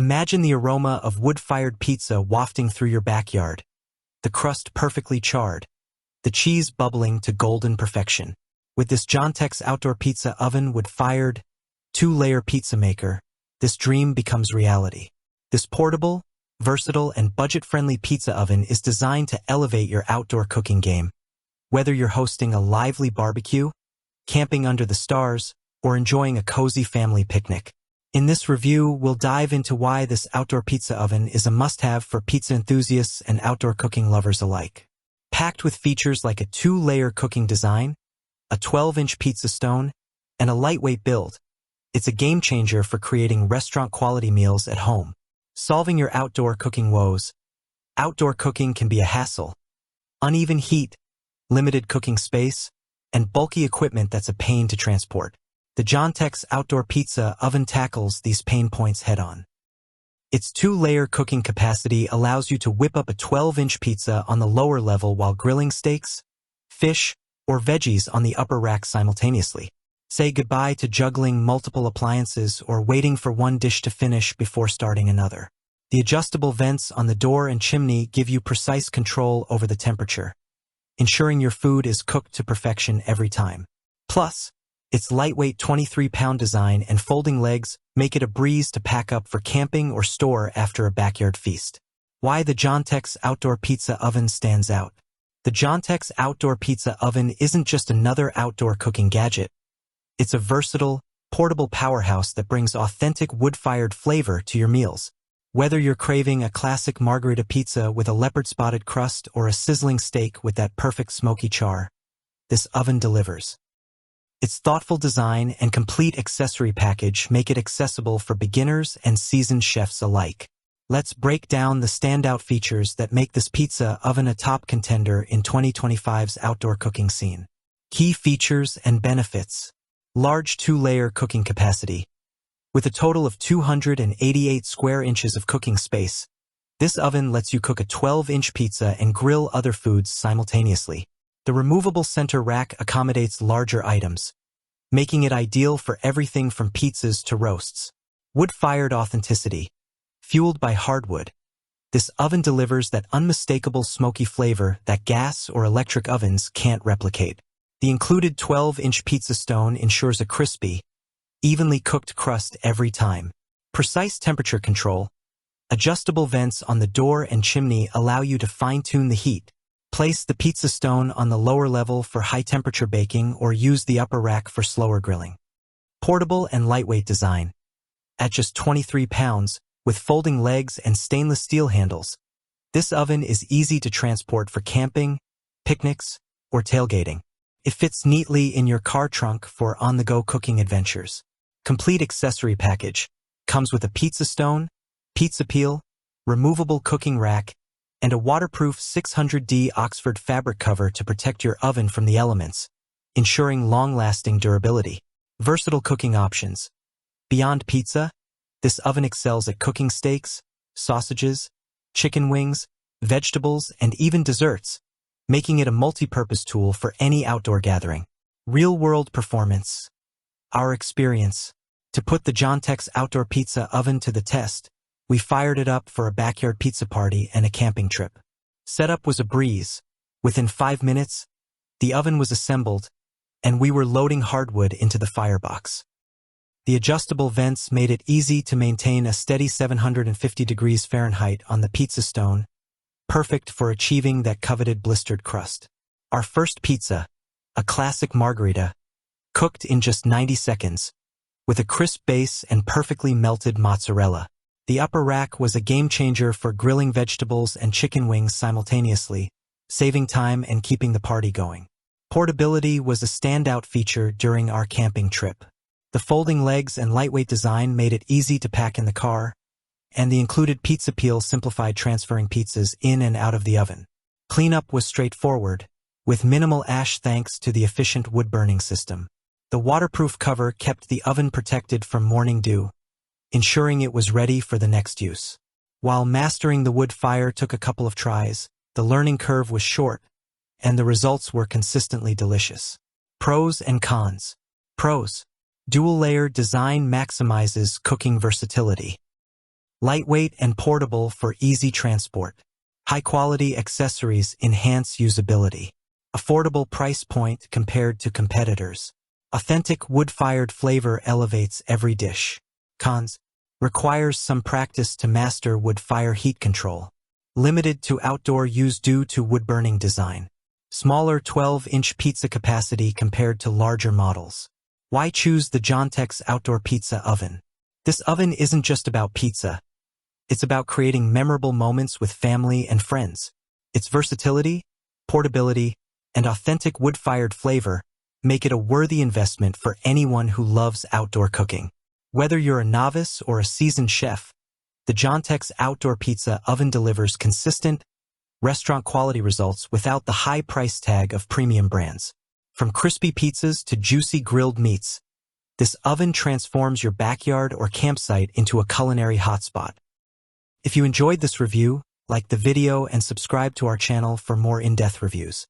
Imagine the aroma of wood-fired pizza wafting through your backyard, the crust perfectly charred, the cheese bubbling to golden perfection. With this Giantex Outdoor Pizza Oven wood-fired, 2-layer pizza maker, this dream becomes reality. This portable, versatile, and budget-friendly pizza oven is designed to elevate your outdoor cooking game. Whether you're hosting a lively barbecue, camping under the stars, or enjoying a cozy family picnic. In this review, we'll dive into why this outdoor pizza oven is a must-have for pizza enthusiasts and outdoor cooking lovers alike. Packed with features like a 2-layer cooking design, a 12-inch pizza stone, and a lightweight build, it's a game-changer for creating restaurant-quality meals at home. Solving your outdoor cooking woes. Outdoor cooking can be a hassle. Uneven heat, limited cooking space, and bulky equipment that's a pain to transport. The Giantex Outdoor Pizza Oven tackles these pain points head-on. Its 2-layer cooking capacity allows you to whip up a 12-inch pizza on the lower level while grilling steaks, fish, or veggies on the upper rack simultaneously. Say goodbye to juggling multiple appliances or waiting for one dish to finish before starting another. The adjustable vents on the door and chimney give you precise control over the temperature, ensuring your food is cooked to perfection every time. Plus, its lightweight 23-pound design and folding legs make it a breeze to pack up for camping or store after a backyard feast. Why the Giantex Outdoor Pizza Oven stands out. The Giantex Outdoor Pizza Oven isn't just another outdoor cooking gadget. It's a versatile, portable powerhouse that brings authentic wood-fired flavor to your meals. Whether you're craving a classic margherita pizza with a leopard-spotted crust or a sizzling steak with that perfect smoky char, this oven delivers. Its thoughtful design and complete accessory package make it accessible for beginners and seasoned chefs alike. Let's break down the standout features that make this pizza oven a top contender in 2025's outdoor cooking scene. Key features and benefits. Large 2-layer cooking capacity. With a total of 288 square inches of cooking space, this oven lets you cook a 12-inch pizza and grill other foods simultaneously. The removable center rack accommodates larger items, making it ideal for everything from pizzas to roasts. Wood-fired authenticity. Fueled by hardwood, this oven delivers that unmistakable smoky flavor that gas or electric ovens can't replicate. The included 12-inch pizza stone ensures a crispy, evenly cooked crust every time. Precise temperature control. Adjustable vents on the door and chimney allow you to fine-tune the heat. Place the pizza stone on the lower level for high-temperature baking or use the upper rack for slower grilling. Portable and lightweight design. At just 23 pounds, with folding legs and stainless steel handles, this oven is easy to transport for camping, picnics, or tailgating. It fits neatly in your car trunk for on-the-go cooking adventures. Complete accessory package. Comes with a pizza stone, pizza peel, removable cooking rack, and a waterproof 600D Oxford fabric cover to protect your oven from the elements, ensuring long-lasting durability. Versatile cooking options. Beyond pizza, this oven excels at cooking steaks, sausages, chicken wings, vegetables, and even desserts, making it a multi-purpose tool for any outdoor gathering. Real-world performance. Our experience. To put the Giantex Outdoor Pizza Oven to the test, we fired it up for a backyard pizza party and a camping trip. Setup was a breeze. Within 5 minutes, the oven was assembled, and we were loading hardwood into the firebox. The adjustable vents made it easy to maintain a steady 750 degrees Fahrenheit on the pizza stone, perfect for achieving that coveted blistered crust. Our first pizza, a classic margherita, cooked in just 90 seconds, with a crisp base and perfectly melted mozzarella. The upper rack was a game-changer for grilling vegetables and chicken wings simultaneously, saving time and keeping the party going. Portability was a standout feature during our camping trip. The folding legs and lightweight design made it easy to pack in the car, and the included pizza peel simplified transferring pizzas in and out of the oven. Cleanup was straightforward, with minimal ash thanks to the efficient wood-burning system. The waterproof cover kept the oven protected from morning dew, ensuring it was ready for the next use. While mastering the wood fire took a couple of tries, the learning curve was short, and the results were consistently delicious. Pros and cons. Pros. Dual-layer design maximizes cooking versatility. Lightweight and portable for easy transport. High-quality accessories enhance usability. Affordable price point compared to competitors. Authentic wood-fired flavor elevates every dish. Cons: requires some practice to master wood-fire heat control. Limited to outdoor use due to wood-burning design. Smaller 12-inch pizza capacity compared to larger models. Why choose the Giantex Outdoor Pizza Oven? This oven isn't just about pizza. It's about creating memorable moments with family and friends. Its versatility, portability, and authentic wood-fired flavor make it a worthy investment for anyone who loves outdoor cooking. Whether you're a novice or a seasoned chef, the Giantex Outdoor Pizza Oven delivers consistent, restaurant-quality results without the high price tag of premium brands. From crispy pizzas to juicy grilled meats, this oven transforms your backyard or campsite into a culinary hotspot. If you enjoyed this review, like the video and subscribe to our channel for more in-depth reviews.